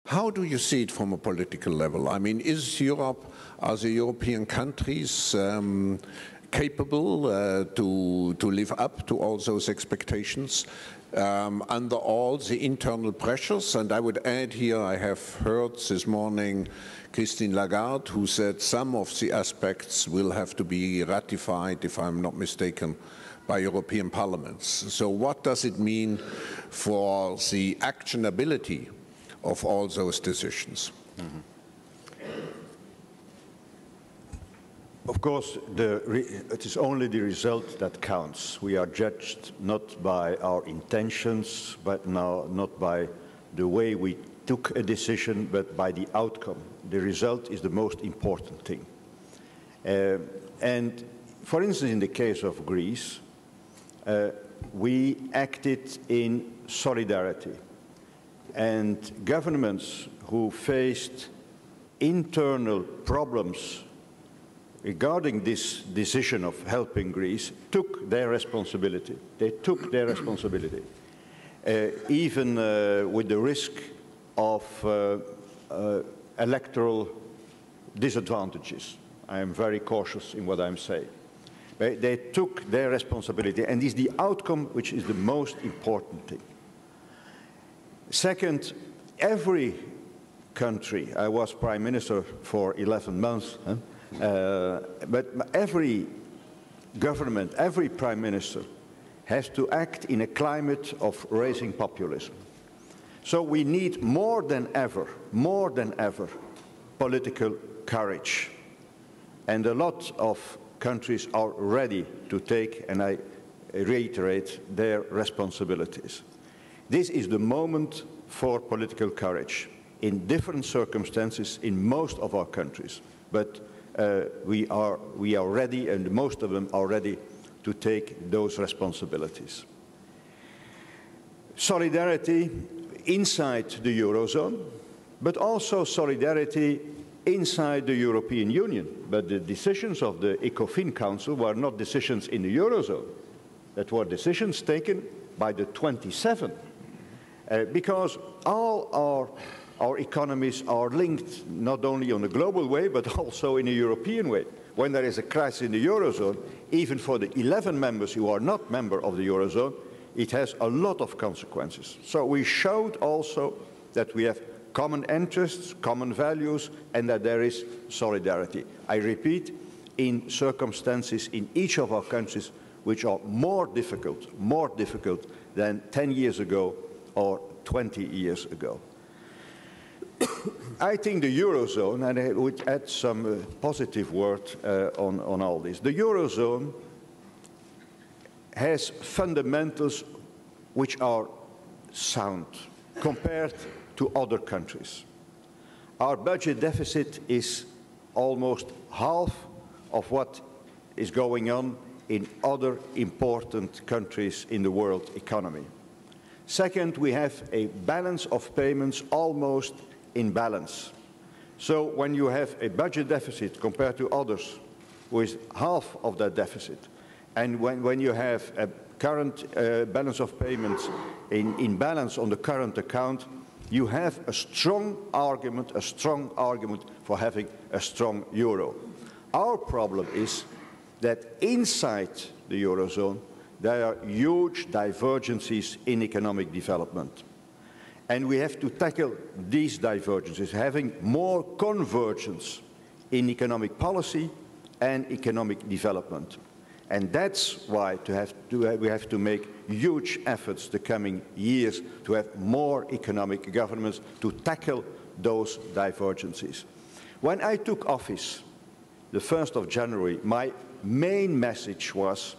How do you see it from a political level? I mean, is Europe, are the European countries capable to live up to all those expectations under all the internal pressures? And I would add here, I have heard this morning Christine Lagarde, who said some of the aspects will have to be ratified, if I'm not mistaken, by European parliaments. So what does it mean for the actionability of all those decisions? Mm-hmm. Of course, it is only the result that counts. We are judged not by our intentions, but now not by the way we took a decision, but by the outcome. The result is the most important thing. And for instance, in the case of Greece, we acted in solidarity. And governments who faced internal problems regarding this decision of helping Greece took their responsibility. They took their responsibility, even with the risk of electoral disadvantages. I am very cautious in what I'm saying. They took their responsibility, and it's the outcome which is the most important thing. Second, every country, I was Prime Minister for 11 months, but every government, every Prime Minister has to act in a climate of raising populism. So we need more than ever, political courage. And a lot of countries are ready to take, and I reiterate, their responsibilities. This is the moment for political courage in different circumstances in most of our countries. But we are ready, and most of them are ready to take those responsibilities. Solidarity inside the Eurozone, but also solidarity inside the European Union. But the decisions of the ECOFIN Council were not decisions in the Eurozone. That were decisions taken by the 27. Because all our economies are linked not only on a global way, but also in a European way. When there is a crisis in the Eurozone, even for the 11 members who are not members of the Eurozone, it has a lot of consequences. So we showed also that we have common interests, common values, and that there is solidarity. I repeat, in circumstances in each of our countries which are more difficult than 10 years ago or 20 years ago. I think the Eurozone, and I would add some positive word on all this, the Eurozone has fundamentals which are sound compared to other countries. Our budget deficit is almost half of what is going on in other important countries in the world economy. Second, we have a balance of payments almost in balance. So when you have a budget deficit compared to others with half of that deficit, and when you have a current balance of payments in balance on the current account, you have a strong argument for having a strong euro. Our problem is that inside the Eurozone, there are huge divergences in economic development. And we have to tackle these divergences, having more convergence in economic policy and economic development. And that's why we have to make huge efforts the coming years to have more economic governments to tackle those divergences. When I took office, the 1st of January, my main message was,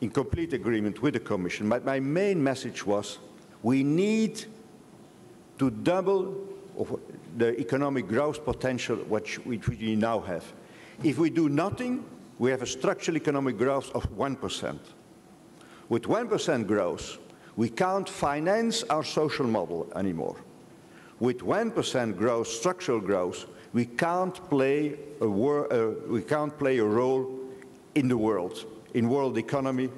in complete agreement with the Commission, my main message was, we need to double the economic growth potential which we now have. If we do nothing, we have a structural economic growth of 1%. With 1% growth, we can't finance our social model anymore. With 1% growth, structural growth, we can't play a role in the world, in world economy.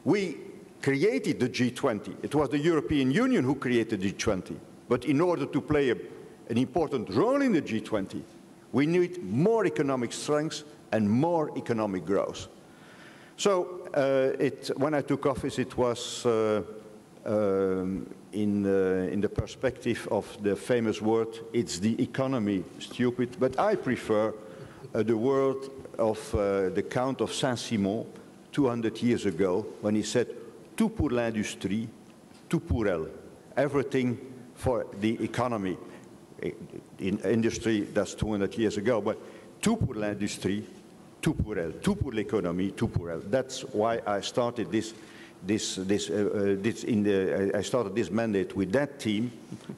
We created the G20. It was the European Union who created the G20. But in order to play an important role in the G20, we need more economic strength and more economic growth. So when I took office, it was in the perspective of the famous word, it's the economy stupid, but I prefer the word of the Count of Saint-Simon 200 years ago, when he said, tout pour l'industrie, tout pour elle. Everything for the economy. In industry, that's 200 years ago, but tout pour l'industrie, tout pour elle. Tout pour l'économie, tout pour elle. That's why I started I started this mandate with that team,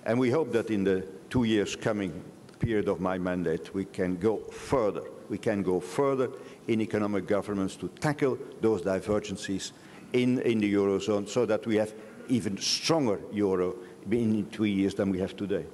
and we hope that in the 2 years coming period of my mandate, we can go further. We can go further in economic governance to tackle those divergences in the Eurozone so that we have even stronger euro in 2 years than we have today.